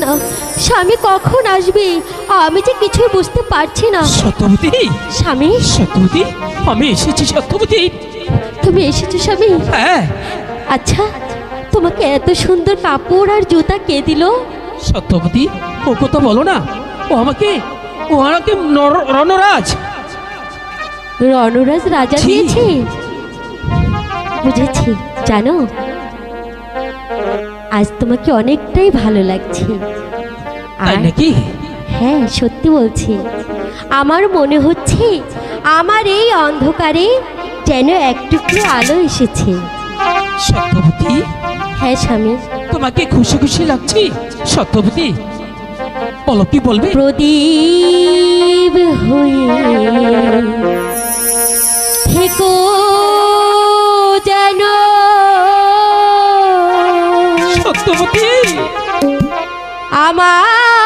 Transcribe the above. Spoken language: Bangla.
না, স্বামী কখন আসবে আমি যে কিছুই বুঝতে পারছি না। সত্যবতী, স্বামী, সত্যবতী, আমি এসেছি সত্যবতী। তুমি এসেছো স্বামী? হ্যাঁ। আচ্ছা, তোমাকে এত সুন্দর কাপড় আর জুতা কে দিল? সত্যবতী, ও কথা বলো না। ও আমাকে রণরাজ রণরাজ রাজা ছি। দিয়েছে। বুঝেছি। জানো, আজ তোমাকে অনেকটাই ভালো লাগছে। তাই আর নাকি? হ্যাঁ, সত্যি বলছি, আমার মনে হচ্ছে আমার এই অন্ধকারে যেন এক টুকরো আলো এসেছে। সত্যবতী, হ্যাঁ স্বামী। তোমাকে খুশি খুশি লাগছে সত্যবতী? বলো, কি বলবে? প্রদীপ হয়ে থেকো যেন সত্যবতী, আমার